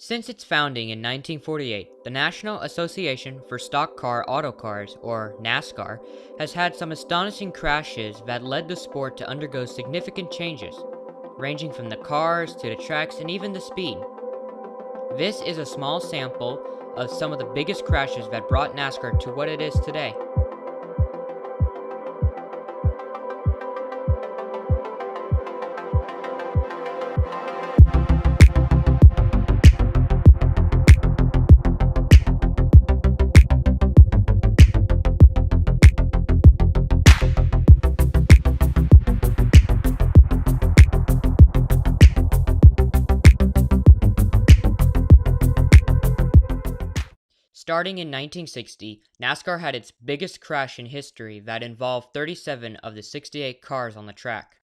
Since its founding in 1948, the National Association for Stock Car Autocars, or NASCAR, has had some astonishing crashes that led the sport to undergo significant changes, ranging from the cars to the tracks and even the speed. This is a small sample of some of the biggest crashes that brought NASCAR to what it is today. Starting in 1960, NASCAR had its biggest crash in history that involved 37 of the 68 cars on the track.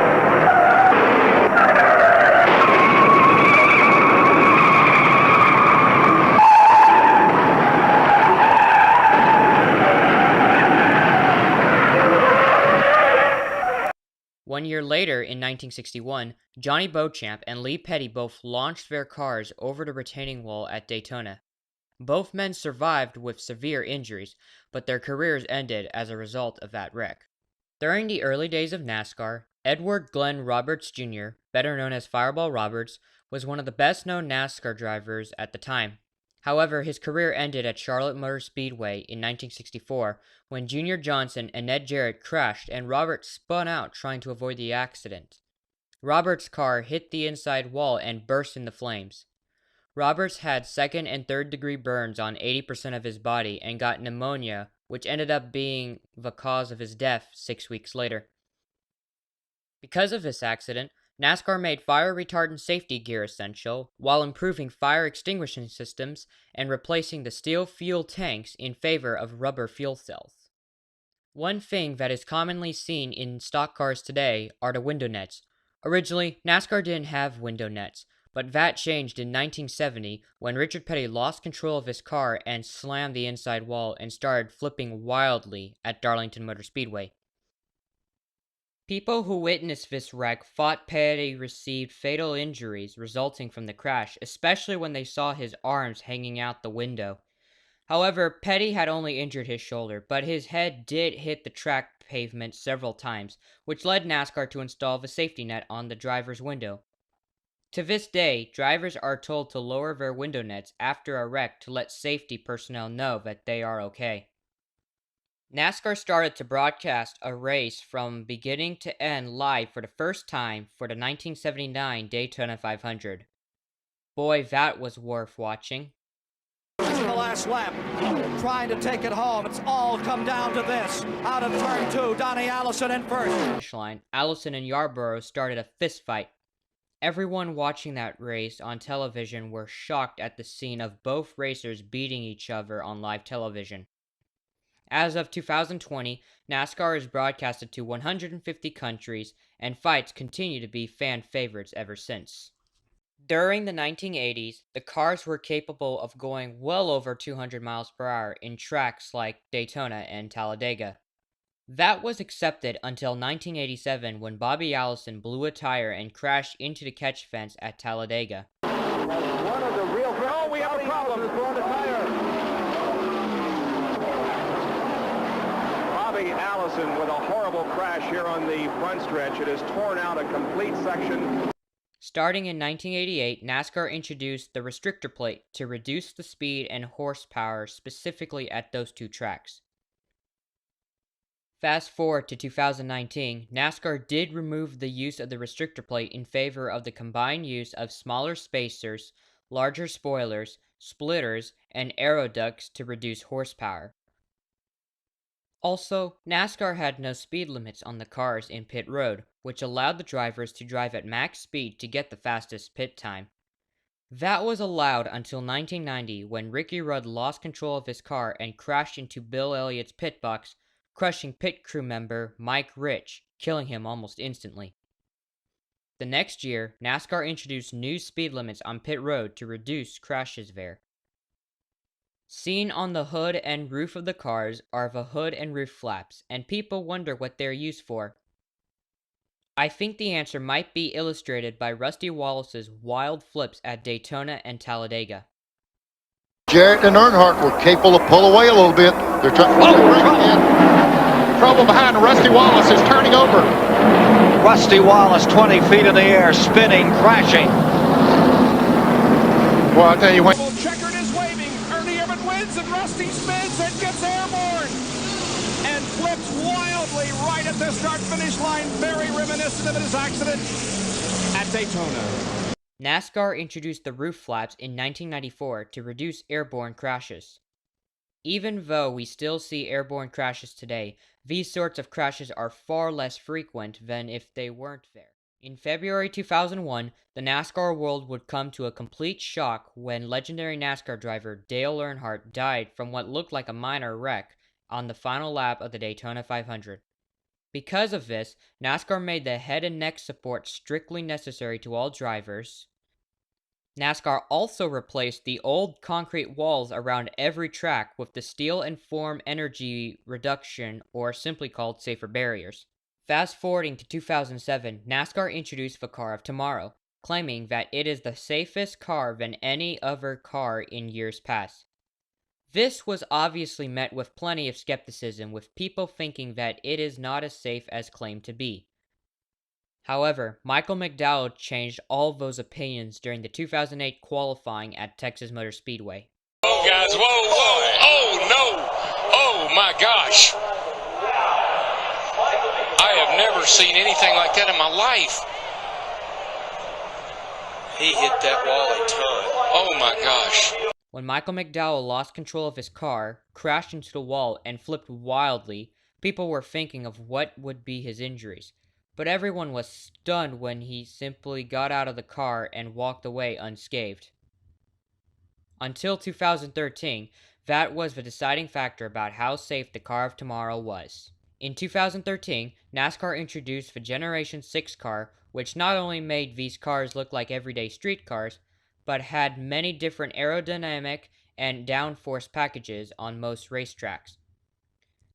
One year later, in 1961, Johnny Beauchamp and Lee Petty both launched their cars over the retaining wall at Daytona. Both men survived with severe injuries, but their careers ended as a result of that wreck. During the early days of NASCAR, Edward Glenn Roberts Jr., better known as Fireball Roberts, was one of the best-known NASCAR drivers at the time. However, his career ended at Charlotte Motor Speedway in 1964 when Junior Johnson and Ned Jarrett crashed and Roberts spun out trying to avoid the accident. Roberts' car hit the inside wall and burst into flames. Roberts had second and third degree burns on 80% of his body and got pneumonia, which ended up being the cause of his death 6 weeks later. Because of this accident, NASCAR made fire retardant safety gear essential while improving fire extinguishing systems and replacing the steel fuel tanks in favor of rubber fuel cells. One thing that is commonly seen in stock cars today are the window nets. Originally, NASCAR didn't have window nets, but that changed in 1970 when Richard Petty lost control of his car and slammed the inside wall and started flipping wildly at Darlington Motor Speedway. People who witnessed this wreck thought Petty received fatal injuries resulting from the crash, especially when they saw his arms hanging out the window. However, Petty had only injured his shoulder, but his head did hit the track pavement several times, which led NASCAR to install the safety net on the driver's window. To this day, drivers are told to lower their window nets after a wreck to let safety personnel know that they are okay. NASCAR started to broadcast a race from beginning to end live for the first time for the 1979 Daytona 500. Boy, that was worth watching. The last lap, trying to take it home. It's all come down to this. Out of turn two, Donnie Allison in first. Finish line, Allison and Yarborough started a fistfight. Everyone watching that race on television were shocked at the scene of both racers beating each other on live television. As of 2020, NASCAR is broadcasted to 150 countries, and fights continue to be fan favorites ever since. During the 1980s, the cars were capable of going well over 200 miles per hour in tracks like Daytona and Talladega. That was accepted until 1987 when Bobby Allison blew a tire and crashed into the catch fence at Talladega. One of the real... Oh, we have a problem. Throwing a tire. Bobby Allison with a horrible crash here on the front stretch. It has torn out a complete section. Starting in 1988, NASCAR introduced the restrictor plate to reduce the speed and horsepower specifically at those two tracks. Fast forward to 2019, NASCAR did remove the use of the restrictor plate in favor of the combined use of smaller spacers, larger spoilers, splitters, and aero ducts to reduce horsepower. Also, NASCAR had no speed limits on the cars in pit road, which allowed the drivers to drive at max speed to get the fastest pit time. That was allowed until 1990 when Ricky Rudd lost control of his car and crashed into Bill Elliott's pit box, crushing pit crew member Mike Rich, killing him almost instantly. The next year, NASCAR introduced new speed limits on pit road to reduce crashes there. Seen on the hood and roof of the cars are the hood and roof flaps, and people wonder what they're used for. I think the answer might be illustrated by Rusty Wallace's wild flips at Daytona and Talladega. Jarrett and Earnhardt were capable of pull away a little bit. They're trying to bring in. Trouble behind Rusty Wallace is turning over. Rusty Wallace, 20 feet in the air, spinning, crashing. Well, I'll tell you what. Checkered is waving. Ernie Irvan wins, and Rusty spins and gets airborne and flips wildly right at the start-finish line, very reminiscent of his accident at Daytona. NASCAR introduced the roof flaps in 1994 to reduce airborne crashes. Even though we still see airborne crashes today, these sorts of crashes are far less frequent than if they weren't there. In February 2001, the NASCAR world would come to a complete shock when legendary NASCAR driver Dale Earnhardt died from what looked like a minor wreck on the final lap of the Daytona 500. Because of this, NASCAR made the head and neck support strictly necessary to all drivers. NASCAR also replaced the old concrete walls around every track with the steel and foam energy reduction, or simply called safer barriers. Fast forwarding to 2007, NASCAR introduced the car of tomorrow, claiming that it is the safest car than any other car in years past. This was obviously met with plenty of skepticism, with people thinking that it is not as safe as claimed to be. However, Michael McDowell changed all those opinions during the 2008 qualifying at Texas Motor Speedway. Oh, guys, whoa, oh, no, oh, my gosh. I have never seen anything like that in my life. He hit that wall a ton. Oh, my gosh. When Michael McDowell lost control of his car, crashed into the wall, and flipped wildly, people were thinking of what would be his injuries. But everyone was stunned when he simply got out of the car and walked away unscathed. Until 2013, that was the deciding factor about how safe the car of tomorrow was. In 2013, NASCAR introduced the Generation 6 car, which not only made these cars look like everyday street cars, but had many different aerodynamic and downforce packages on most racetracks.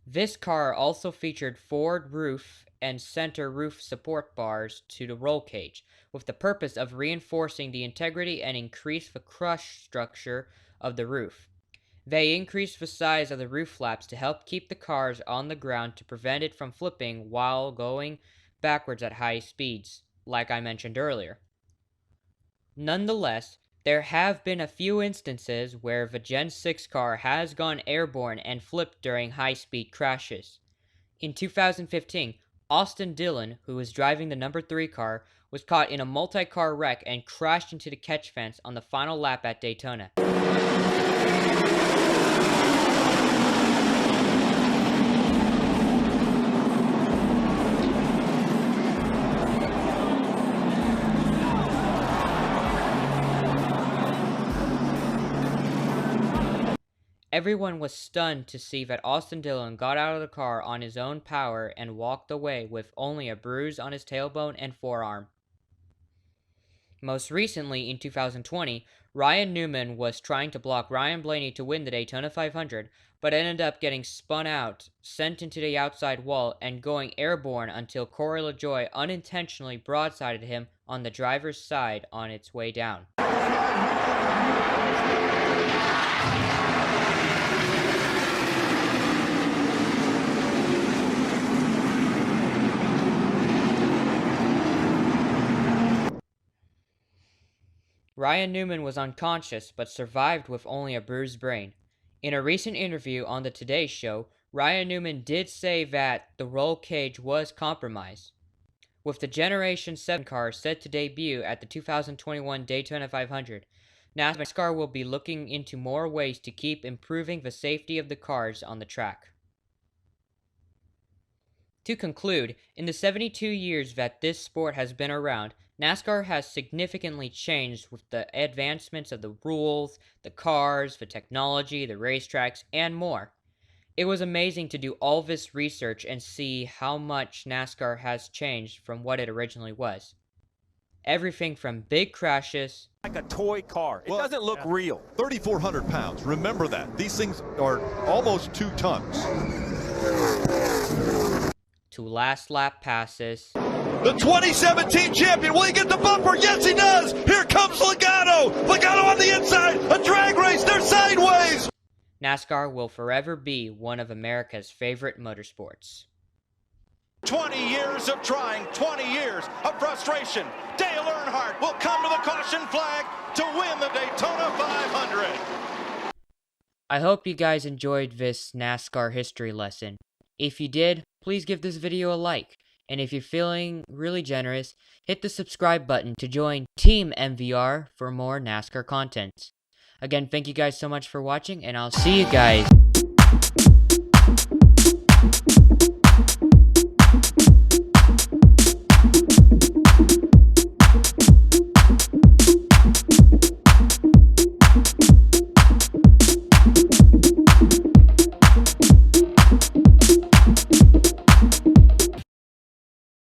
This car also featured forward roof and center roof support bars to the roll cage, with the purpose of reinforcing the integrity and increase the crush structure of the roof. They increased the size of the roof flaps to help keep the cars on the ground to prevent it from flipping while going backwards at high speeds, like I mentioned earlier. Nonetheless, there have been a few instances where the Gen 6 car has gone airborne and flipped during high-speed crashes. In 2015, Austin Dillon, who was driving the number 3 car, was caught in a multi-car wreck and crashed into the catch fence on the final lap at Daytona. Everyone was stunned to see that Austin Dillon got out of the car on his own power and walked away with only a bruise on his tailbone and forearm. Most recently, in 2020, Ryan Newman was trying to block Ryan Blaney to win the Daytona 500, but ended up getting spun out, sent into the outside wall, and going airborne until Corey LaJoie unintentionally broadsided him on the driver's side on its way down. Ryan Newman was unconscious but survived with only a bruised brain. In a recent interview on the Today Show, Ryan Newman did say that the roll cage was compromised. With the Generation 7 car set to debut at the 2021 Daytona 500, NASCAR will be looking into more ways to keep improving the safety of the cars on the track. To conclude, in the 72 years that this sport has been around, NASCAR has significantly changed with the advancements of the rules, the cars, the technology, the racetracks, and more. It was amazing to do all this research and see how much NASCAR has changed from what it originally was. Everything from big crashes, Like a toy car. It doesn't look real. 3,400 pounds. Remember that. These things are almost 2 tons. to last lap passes. The 2017 champion, will he get the bumper? Yes, he does! Here comes Logano! Logano on the inside! A drag race, they're sideways! NASCAR will forever be one of America's favorite motorsports. 20 years of trying, 20 years of frustration. Dale Earnhardt will come to the caution flag to win the Daytona 500. I hope you guys enjoyed this NASCAR history lesson. If you did, please give this video a like. And if you're feeling really generous, hit the subscribe button to join Team MVR for more NASCAR content. Again, thank you guys so much for watching, and I'll see you guys